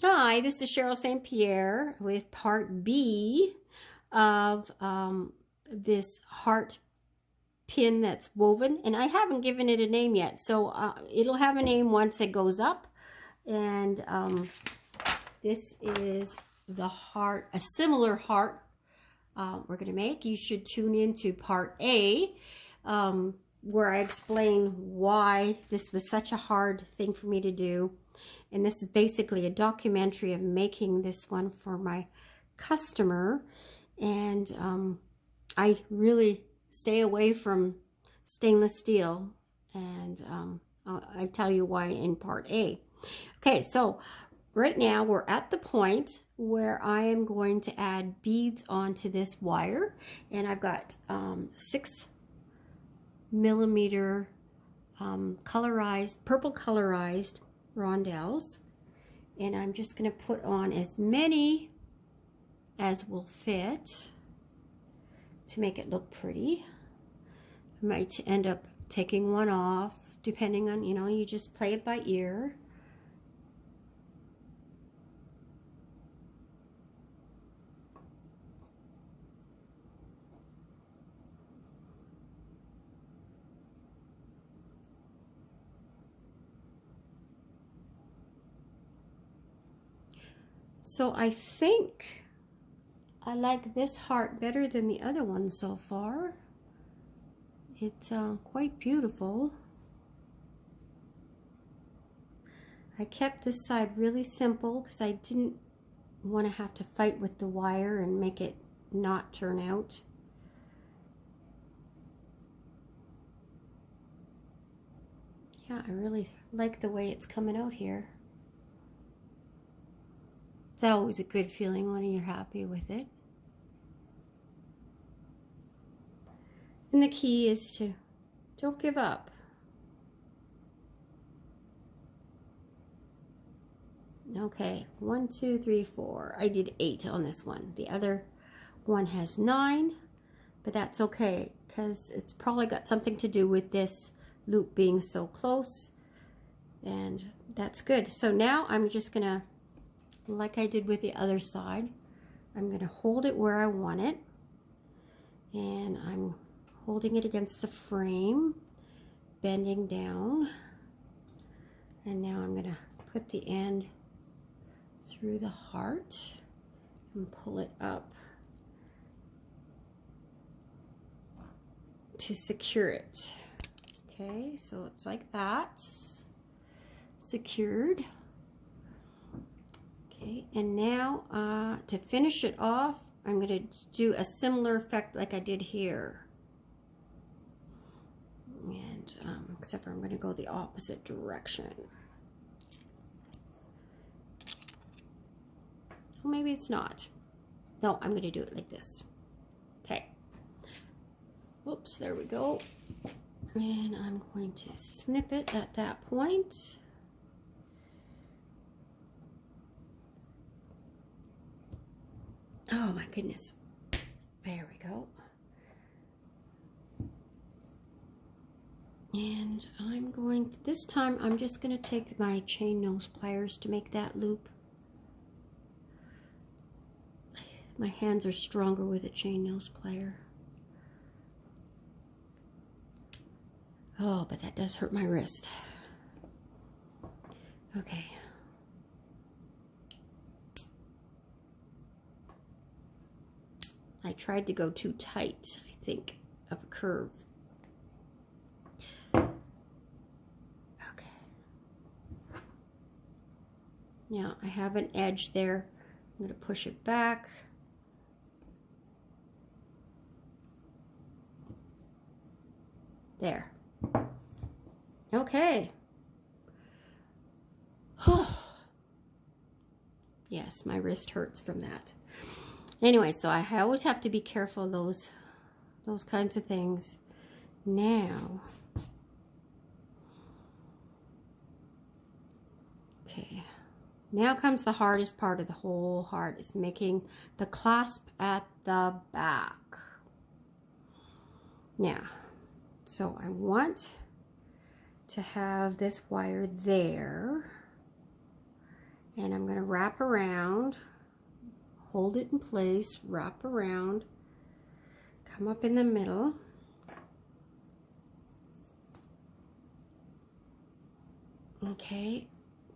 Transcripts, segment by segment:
Hi, this is Cheryl St.Pierre with part B of this heart pin that's woven, and I haven't given it a name yet, so it'll have a name once it goes up. And this is the heart, a similar heart we're going to make. You should tune into part A where I explain why this was such a hard thing for me to do. And this is basically a documentary of making this one for my customer. And I really stay away from stainless steel. And I'll tell you why in part A. Okay, so right now we're at the point where I am going to add beads onto this wire. And I've got 6mm colorized, purple colorized rondelles, and I'm just going to put on as many as will fit to make it look pretty. I might end up taking one off depending on, you know, you just play it by ear. So I think I like this heart better than the other one so far. It's quite beautiful. I kept this side really simple because I didn't want to have to fight with the wire and make it not turn out. Yeah, I really like the way it's coming out here. It's always a good feeling when you're happy with it. And the key is to don't give up. Okay, 1, 2, 3, 4. I did 8 on this one. The other one has 9, but that's okay because it's probably got something to do with this loop being so close, and that's good. So now I'm just gonna, like I did with the other side, I'm going to hold it where I want it, and I'm holding it against the frame, bending down, and now I'm going to put the end through the heart and pull it up to secure it. Okay, so it's like that, secured. Okay, and now to finish it off, I'm going to do a similar effect like I did here. And except for I'm going to go the opposite direction. Well, maybe it's not. No, I'm going to do it like this. Okay. Oops, there we go. And I'm going to snip it at that point. Oh my goodness. There we go. And I'm going, this time I'm just going to take my chain nose pliers to make that loop. My hands are stronger with a chain nose plier. Oh, but that does hurt my wrist. Okay. I tried to go too tight, I think, of a curve. Okay. Now I have an edge there. I'm going to push it back. There. Okay. Yes, my wrist hurts from that. Anyway, so I always have to be careful of those kinds of things. Now, okay, now comes the hardest part of the whole heart, is making the clasp at the back. Now, so I want to have this wire there, And I'm going to wrap around, hold it in place, wrap around, come up in the middle. Okay,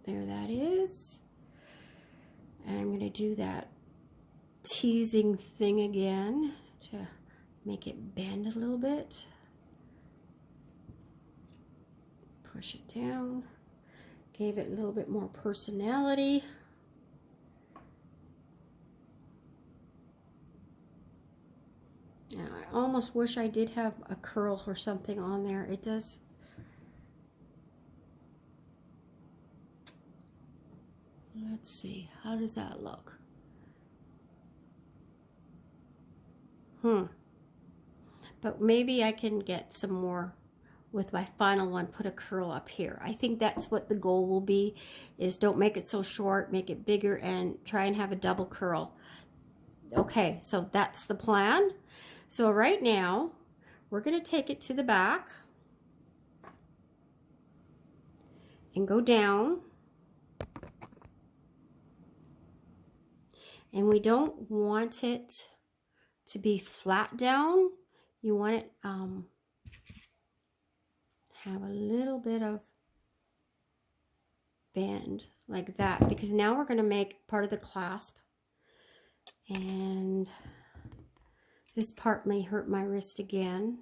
there that is. And I'm going to do that teasing thing again to make it bend a little bit. Push it down. Gave it a little bit more personality. Now, I almost wish I did have a curl or something on there. It does. Let's see, how does that look? But maybe I can get some more with my final one, put a curl up here. I think that's what the goal will be, is don't make it so short, make it bigger, and try and have a double curl. Okay, so that's the plan. So right now, we're gonna take it to the back and go down. And we don't want it to be flat down. You want it have a little bit of bend like that, because now we're going to make part of the clasp, and this part may hurt my wrist again,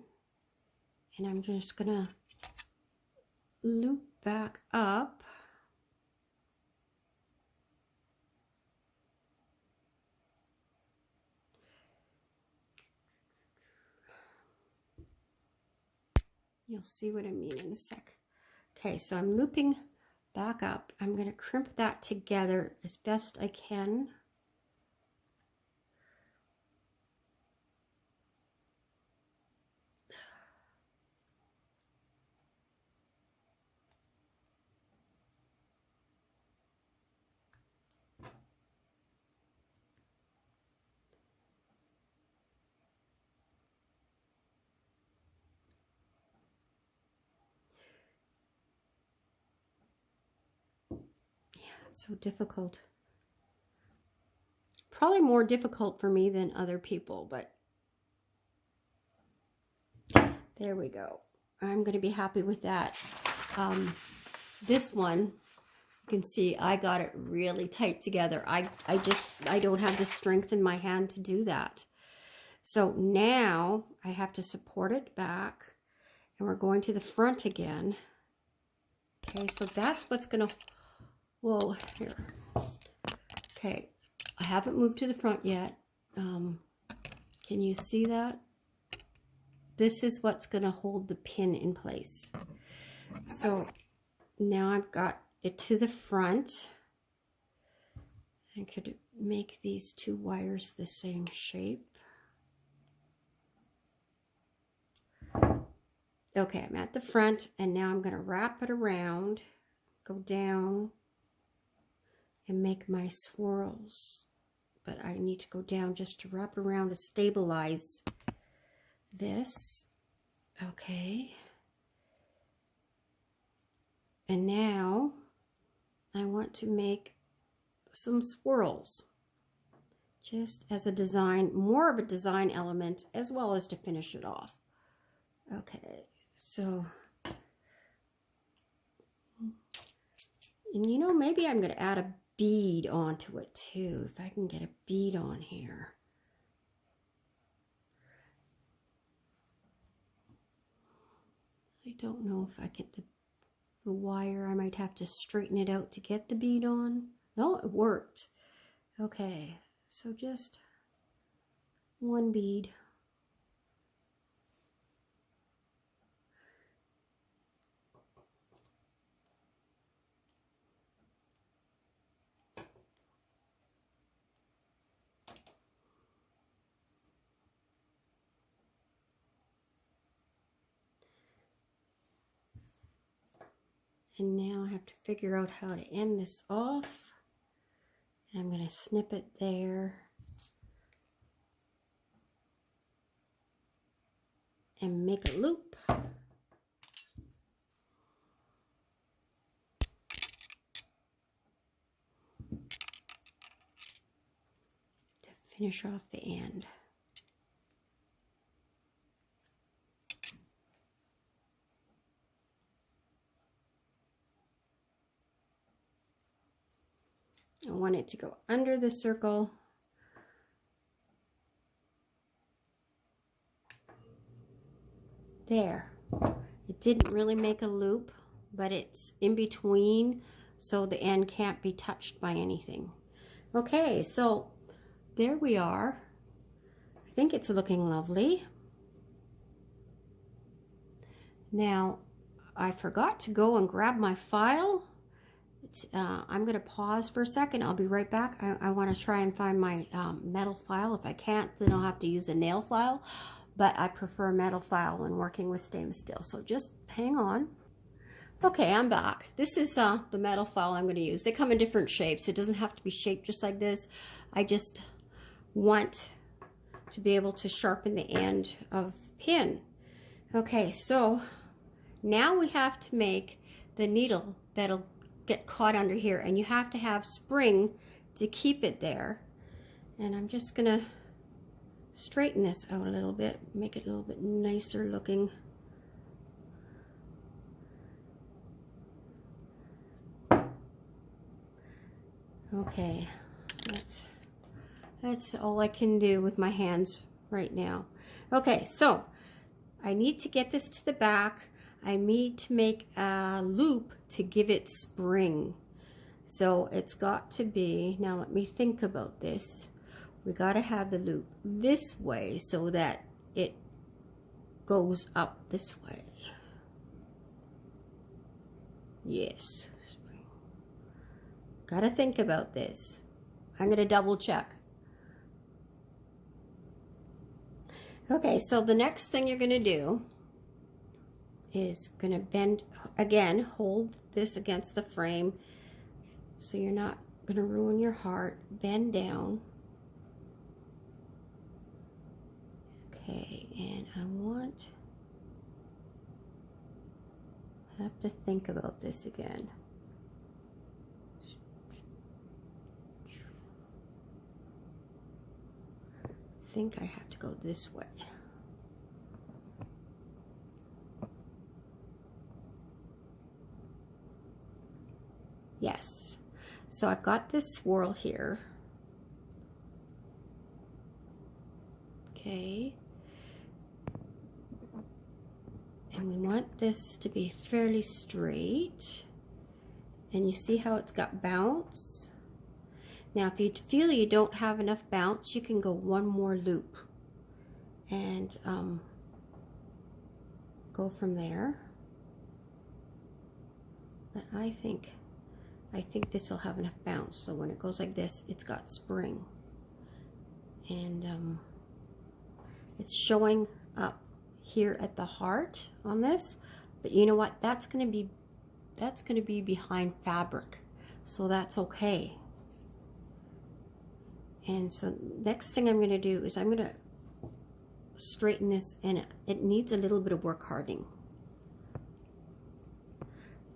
and I'm just going to loop back up. You'll see what I mean in a sec. Okay, so I'm looping back up. I'm going to crimp that together as best I can. It's so difficult. Probably more difficult for me than other people, but there we go. I'm going to be happy with that. This one, you can see I got it really tight together. I don't have the strength in my hand to do that. So now I have to support it back, and we're going to the front again. Okay, so that's what's going to, whoa, here. Okay, I haven't moved to the front yet. Can you see that? This is what's going to hold the pin in place. So now I've got it to the front. I could make these two wires the same shape. Okay, I'm at the front, and now I'm going to wrap it around, go down, and make my swirls. But I need to go down just to wrap around to stabilize this. Okay. And now I want to make some swirls, just as a design, more of a design element, as well as to finish it off. Okay, so, and you know, maybe I'm going to add a bead onto it too, if I can get a bead on here. I don't know if I get the wire. I might have to straighten it out to get the bead on. No, it worked. Okay, so just one bead. And now I have to figure out how to end this off. And I'm going to snip it there. And make a loop. finish off the end. I want it to go under the circle. There. It didn't really make a loop, but it's in between, so the end can't be touched by anything. Okay, so there we are. I think it's looking lovely. Now, I forgot to go and grab my file. I'm going to pause for a second. I'll be right back. I want to try and find my metal file. If I can't, then I'll have to use a nail file. But I prefer metal file when working with stainless steel. So just hang on. Okay, I'm back. This is the metal file I'm going to use. They come in different shapes. It doesn't have to be shaped just like this. I just want to be able to sharpen the end of the pin. Okay, so now we have to make the needle that'll get caught under here, and you have to have spring to keep it there. And I'm just gonna straighten this out a little bit, make it a little bit nicer looking. Okay, that's all I can do with my hands right now. Okay, so I need to get this to the back. I need to make a loop to give it spring. So it's got to be, now let me think about this. We got to have the loop this way so that it goes up this way. Yes, spring. Got to think about this. I'm going to double check. Okay, so the next thing you're going to do is going to bend, again, hold this against the frame so you're not going to ruin your heart. Bend down. Okay, and I have to think about this again. I think I have to go this way. Yes, so I've got this swirl here. Okay, and we want this to be fairly straight, and you see how it's got bounce. Now if you feel you don't have enough bounce, you can go one more loop and go from there. But I think this will have enough bounce, so when it goes like this, it's got spring. And it's showing up here at the heart on this, but you know what? That's gonna be behind fabric, so that's okay. And so next thing I'm gonna do is I'm gonna straighten this, and it needs a little bit of work hardening.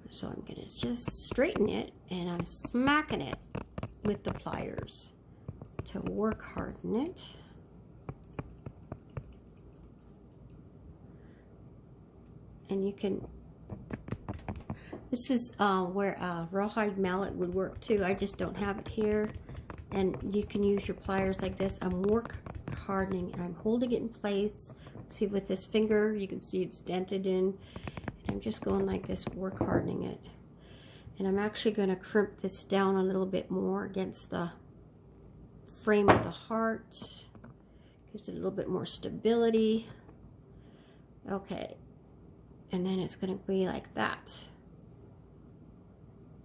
So I'm gonna just straighten it, and I'm smacking it with the pliers to work harden it. And you can, this is where a rawhide mallet would work too. I just don't have it here. And you can use your pliers like this. I'm work hardening, and I'm holding it in place. See, with this finger, you can see it's dented in. And I'm just going like this, work hardening it. And I'm actually going to crimp this down a little bit more against the frame of the heart. Gives it a little bit more stability. Okay. And then it's going to be like that.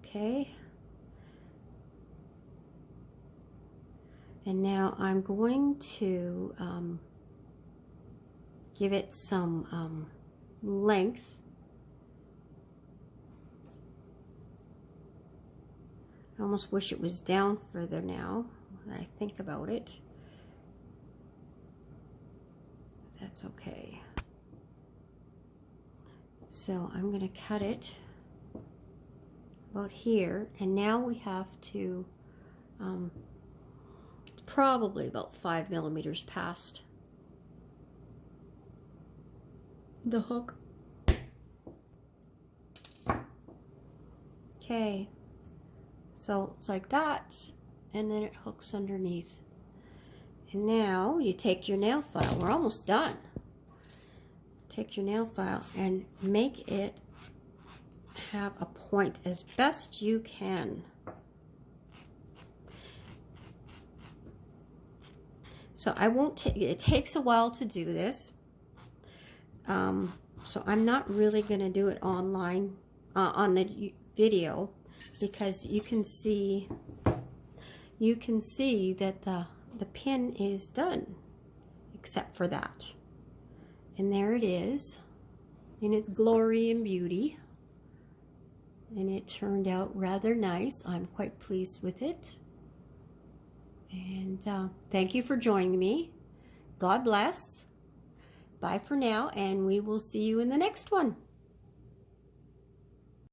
Okay. And now I'm going to give it some length. I almost wish it was down further now when I think about it. But that's okay. So I'm going to cut it about here, and now we have to probably about 5 millimeters past the hook. Okay, so it's like that, and then it hooks underneath. And now you take your nail file. We're almost done. Take your nail file and make it have a point as best you can. So I won't take, it takes a while to do this. So I'm not really going to do it online on the video, because you can see that the pin is done, except for that. And there it is in its glory and beauty. And it turned out rather nice. I'm quite pleased with it. And thank you for joining me. God bless. Bye for now, and we will see you in the next one.